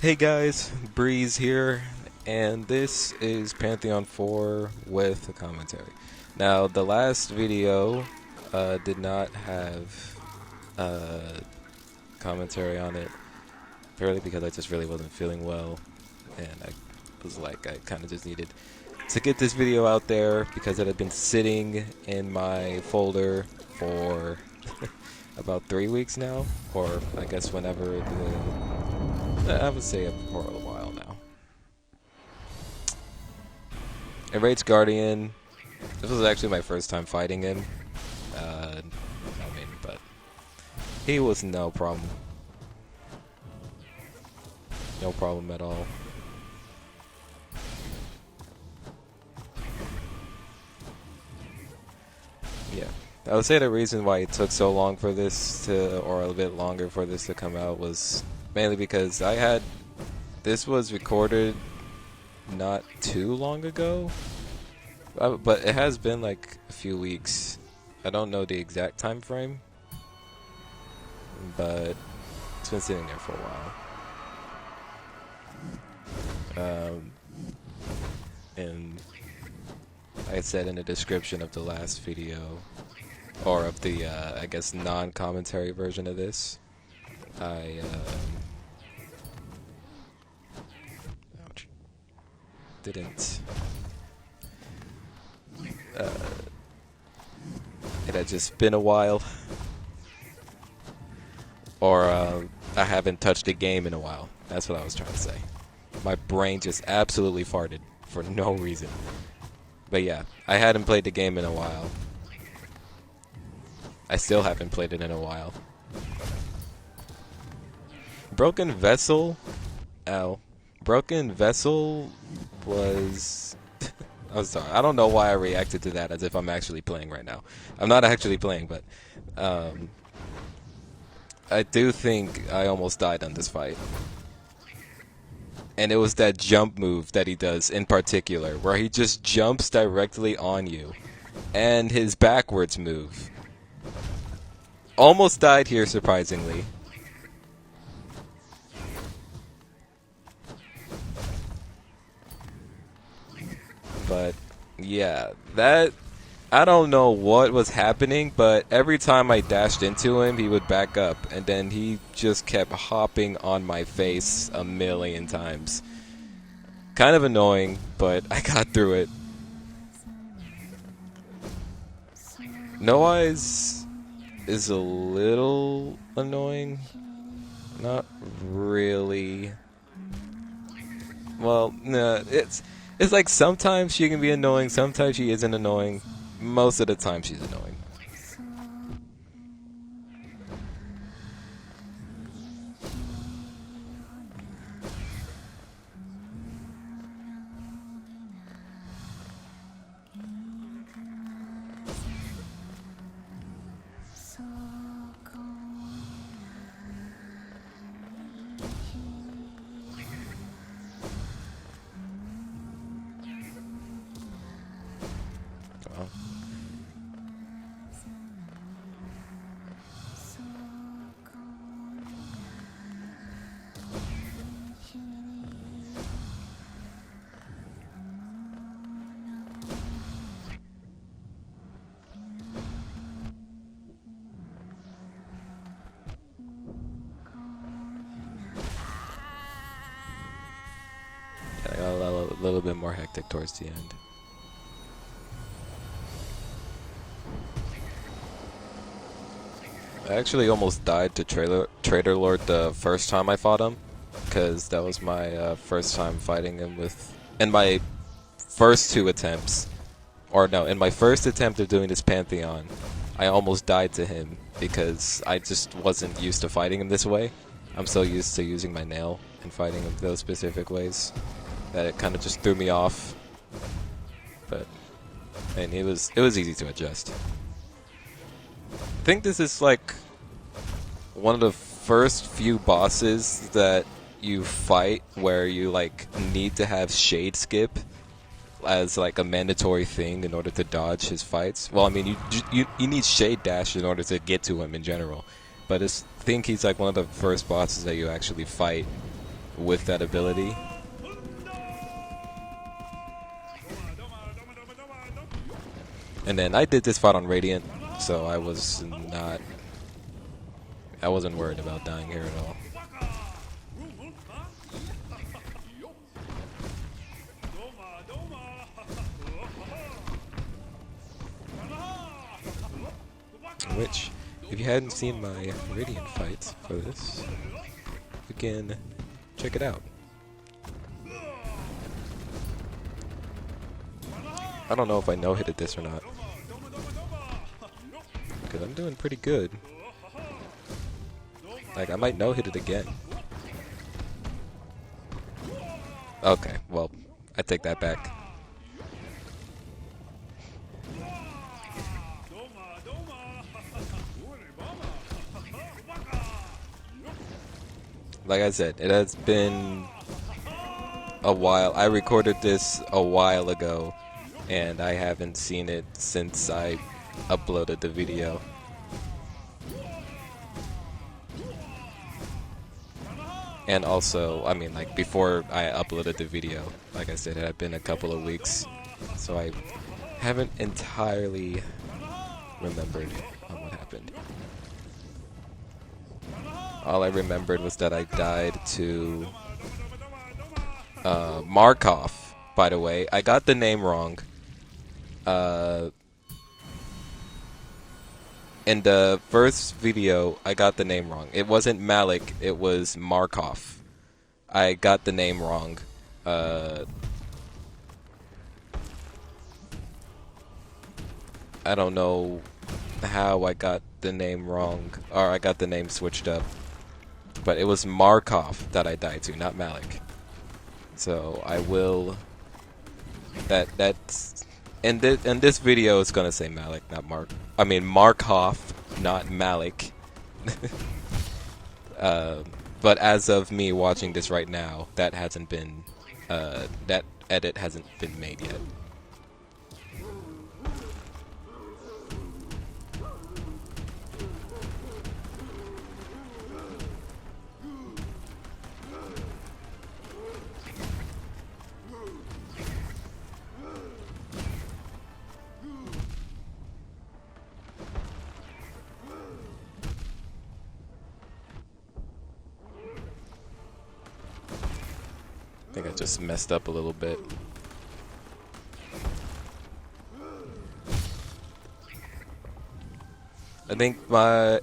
Hey guys, Breeze here, and this is Pantheon 4 with a commentary. Now, the last video did not have commentary on it, purely because I just really wasn't feeling well, and I was like, I kind of just needed to get this video out there because it had been sitting in my folder for about 3 weeks now, or I guess whenever I would say for a while now. Enraged Guardian. This was actually my first time fighting him. But he was no problem. No problem at all. Yeah. I would say the reason why it took so long for this to, or a bit longer for this to come out, was mainly because this was recorded not too long ago, but it has been like a few weeks. I don't know the exact time frame, but it's been sitting there for a while. And I said in the description of the last video, or of the I guess non-commentary version of this, I didn't. It had just been a while, or I haven't touched a game in a while. That's what I was trying to say. My brain just absolutely farted for no reason. But yeah, I hadn't played the game in a while. I still haven't played it in a while. Broken Vessel? Ow. Broken Vessel was... I'm sorry, I don't know why I reacted to that as if I'm actually playing right now. I'm not actually playing, but I do think I almost died on this fight. And it was that jump move that he does in particular, where he just jumps directly on you. And his backwards move. Almost died here, surprisingly. But yeah, I don't know what was happening, but every time I dashed into him, he would back up, and then he just kept hopping on my face a million times. Kind of annoying, but I got through it. No Eyes is a little annoying. Not really. Well, no, it's like sometimes she can be annoying, sometimes she isn't annoying. Most of the time she's annoying. Well, I got a little bit more hectic towards the end. I actually almost died to Trader Lord the first time I fought him, because that was my first time fighting him in my first two attempts. Or no, in my first attempt of doing this Pantheon, I almost died to him because I just wasn't used to fighting him this way. I'm so used to using my nail and fighting him those specific ways that it kind of just threw me off. But man, it was easy to adjust. I think this is like one of the first few bosses that you fight where you like need to have shade skip as like a mandatory thing in order to dodge his fights. Well, I mean, you need shade dash in order to get to him in general, but I think he's like one of the first bosses that you actually fight with that ability. And then I did this fight on Radiant, so I wasn't worried about dying here at all. Which, if you hadn't seen my Radiant fights for this, you can check it out. I don't know if I no-hitted this or not, because I'm doing pretty good. Like, I might no-hit it again. Okay, well, I take that back. Like I said, it has been a while. I recorded this a while ago, and I haven't seen it since I uploaded the video. And also, I mean, like, before I uploaded the video, like I said, it had been a couple of weeks, so I haven't entirely remembered on what happened. All I remembered was that I died to Markov, by the way. I got the name wrong. In the first video, I got the name wrong. It wasn't Malik, it was Markov. I got the name wrong. I don't know how I got the name wrong, or I got the name switched up. But it was Markov that I died to, not Malik. So I will. That's in this video. It's gonna say Malik, not Mark. I mean Markov, not Malik. But as of me watching this right now, that hasn't been. That edit hasn't been made yet. I think I just messed up a little bit. I think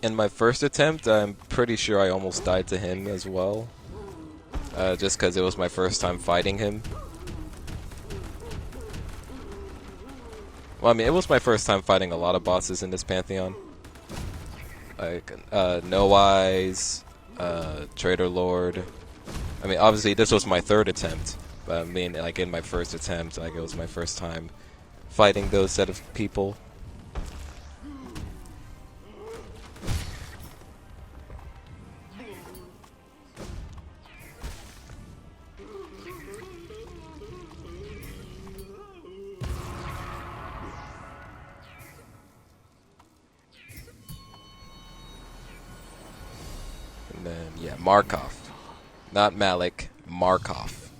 in my first attempt, I'm pretty sure I almost died to him as well. Just because it was my first time fighting him. Well, I mean, it was my first time fighting a lot of bosses in this Pantheon. Like, No Eyes, Trader Lord. I mean, obviously, this was my third attempt. But I mean, like, in my first attempt, like, it was my first time fighting those set of people. And then, yeah, Markov. Not Malik, Markov.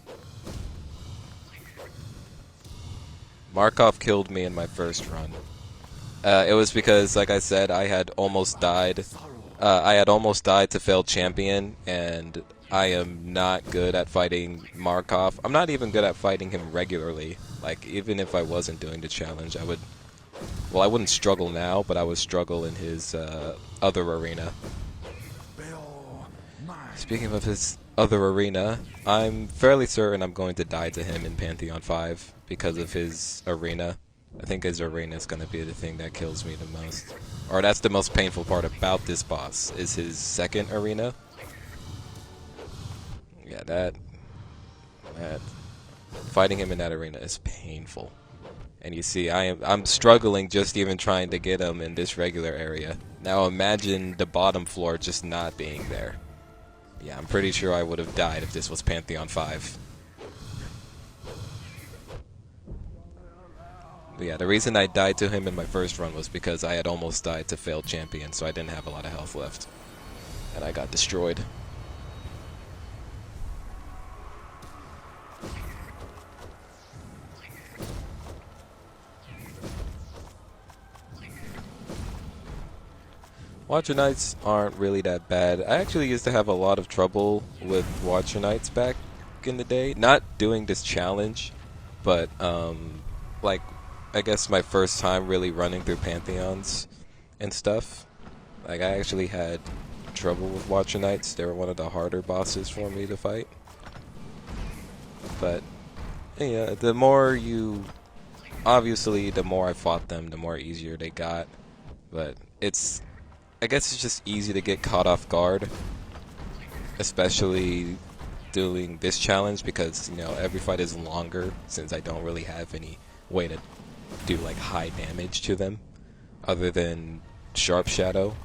Markov killed me in my first run. It was because, like I said, I had almost died. I had almost died to failed champion, and I am not good at fighting Markov. I'm not even good at fighting him regularly. Like, even if I wasn't doing the challenge, I would... Well, I wouldn't struggle now, but I would struggle in his other arena. Speaking of his other arena, I'm fairly certain I'm going to die to him in Pantheon 5 because of his arena. I think his arena is going to be the thing that kills me the most. Or that's the most painful part about this boss, is his second arena. Yeah, that fighting him in that arena is painful. And you see, I'm struggling just even trying to get him in this regular area. Now imagine the bottom floor just not being there. Yeah, I'm pretty sure I would have died if this was Pantheon 5. But yeah, the reason I died to him in my first run was because I had almost died to failed champion, so I didn't have a lot of health left. And I got destroyed. Watcher Knights aren't really that bad. I actually used to have a lot of trouble with Watcher Knights back in the day. Not doing this challenge, but like I guess my first time really running through Pantheons and stuff. Like I actually had trouble with Watcher Knights. They were one of the harder bosses for me to fight. But yeah, the more you, obviously the more I fought them, the more easier they got. But I guess it's just easy to get caught off guard, especially doing this challenge because, you know, every fight is longer since I don't really have any way to do like high damage to them other than Sharp Shadow.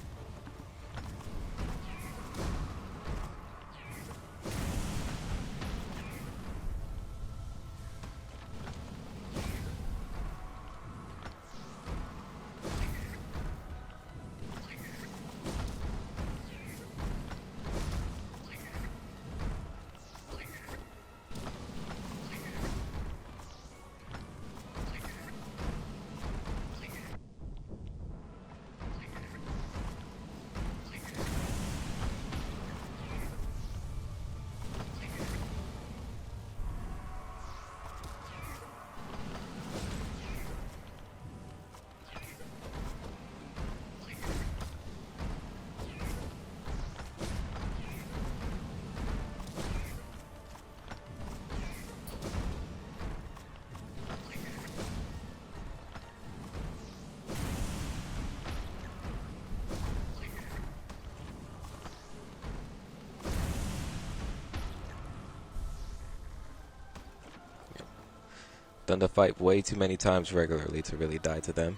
Done the fight way too many times regularly to really die to them.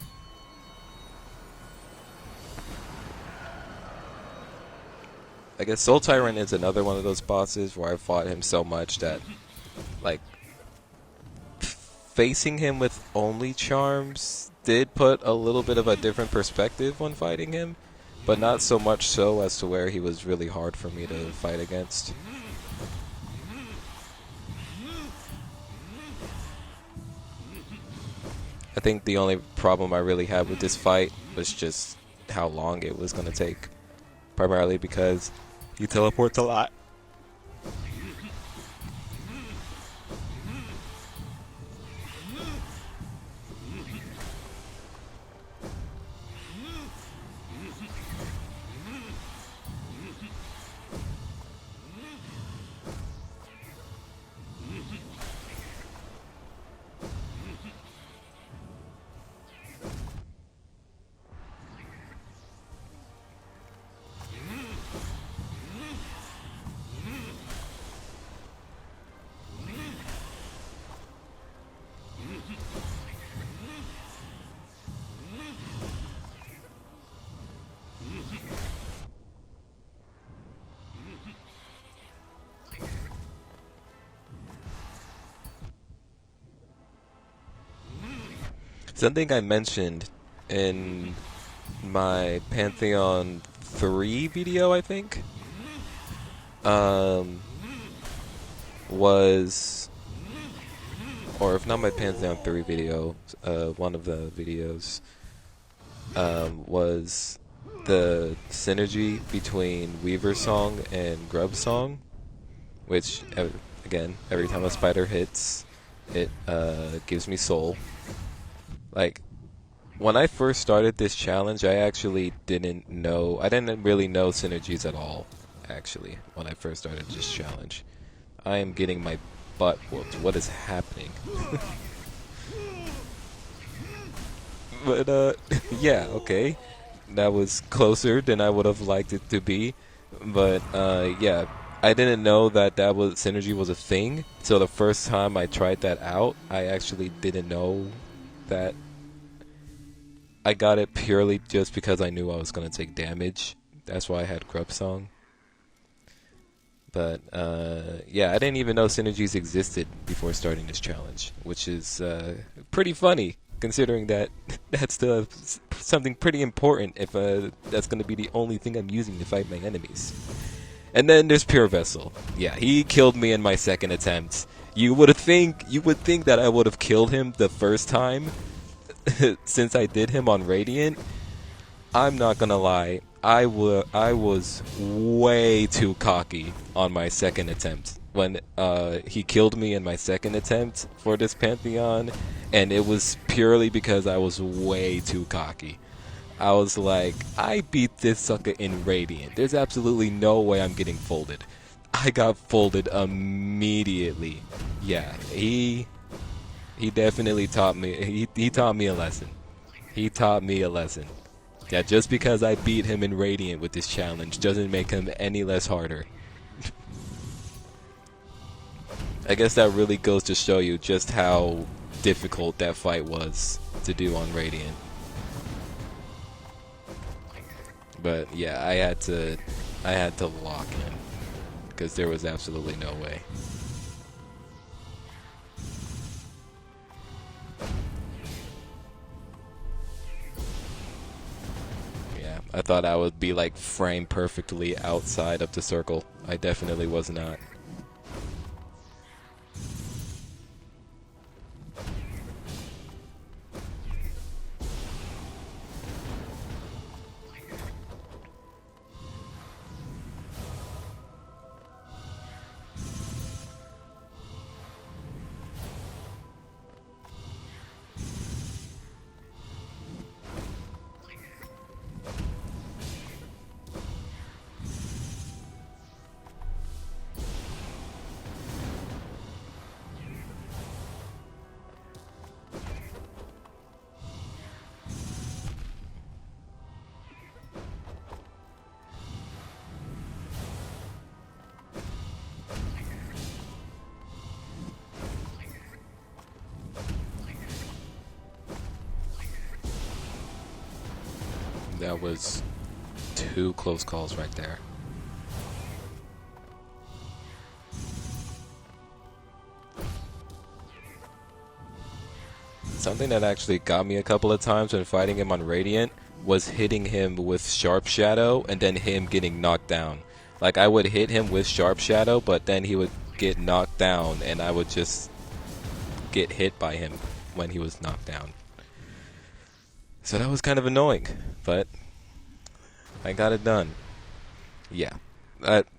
I guess Soul Tyrant is another one of those bosses where I fought him so much that, like, facing him with only charms did put a little bit of a different perspective when fighting him, but not so much so as to where he was really hard for me to fight against. I think the only problem I really had with this fight was just how long it was going to take. Primarily because he teleports a lot. Something I mentioned in my Pantheon 3 video, I think, was, or if not my Pantheon 3 video, one of the videos, was the synergy between Weaver Song and Grub Song, which, again, every time a spider hits, it gives me soul. Like, when I first started this challenge, I actually didn't really know synergies at all, actually, when I first started this challenge. I am getting my butt whooped. What is happening? But, yeah, okay. That was closer than I would have liked it to be. But, yeah, I didn't know that synergy was a thing. So the first time I tried that out, I actually didn't know that I got it purely just because I knew I was going to take damage. That's why I had Grub Song. But, yeah, I didn't even know synergies existed before starting this challenge, which is pretty funny, considering that that's something pretty important if that's going to be the only thing I'm using to fight my enemies. And then there's Pure Vessel. Yeah, he killed me in my second attempt. You would think that I would have killed him the first time, since I did him on Radiant. I'm not gonna lie, I was way too cocky on my second attempt when he killed me in my second attempt for this Pantheon, and it was purely because I was way too cocky. I was like, I beat this sucker in Radiant. There's absolutely no way I'm getting folded. I got folded immediately. Yeah, he definitely taught me. He taught me a lesson. He taught me a lesson. Yeah, just because I beat him in Radiant with this challenge doesn't make him any less harder. I guess that really goes to show you just how difficult that fight was to do on Radiant. But yeah, I had to lock in because there was absolutely no way. Yeah, I thought I would be like framed perfectly outside of the circle. I definitely was not. That was two close calls right there. Something that actually got me a couple of times when fighting him on Radiant was hitting him with Sharp Shadow and then him getting knocked down. Like, I would hit him with Sharp Shadow, but then he would get knocked down and I would just get hit by him when he was knocked down. So that was kind of annoying, but I got it done. Yeah.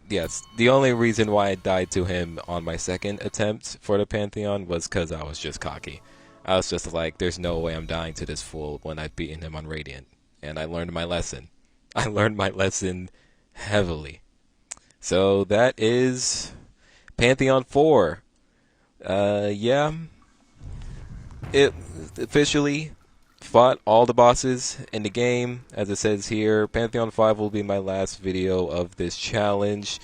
Yes, the only reason why I died to him on my second attempt for the Pantheon was because I was just cocky. I was just like, there's no way I'm dying to this fool when I've beaten him on Radiant. And I learned my lesson. I learned my lesson heavily. So that is Pantheon 4. Yeah. It officially fought all the bosses in the game. As it says here, Pantheon 5 will be my last video of this challenge.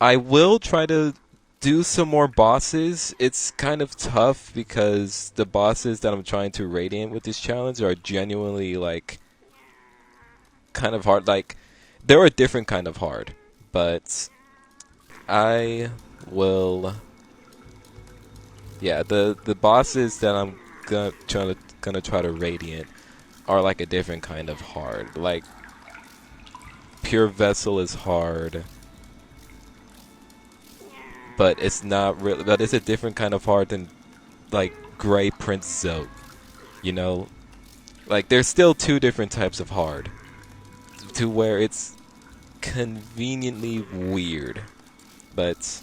I will try to do some more bosses. It's kind of tough because the bosses that I'm trying to Radiant with this challenge are genuinely, like, kind of hard. Like, they're a different kind of hard. But I will... Yeah, the bosses that I'm gonna try to Radiant are like a different kind of hard. Like, Pure Vessel is hard, but it's not really. But it's a different kind of hard than like Grey Prince Zote. You know, like there's still two different types of hard, to where it's conveniently weird. But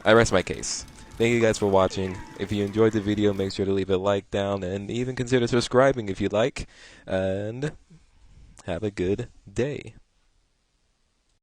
I rest my case. Thank you guys for watching. If you enjoyed the video, make sure to leave a like down and even consider subscribing if you'd like. And have a good day.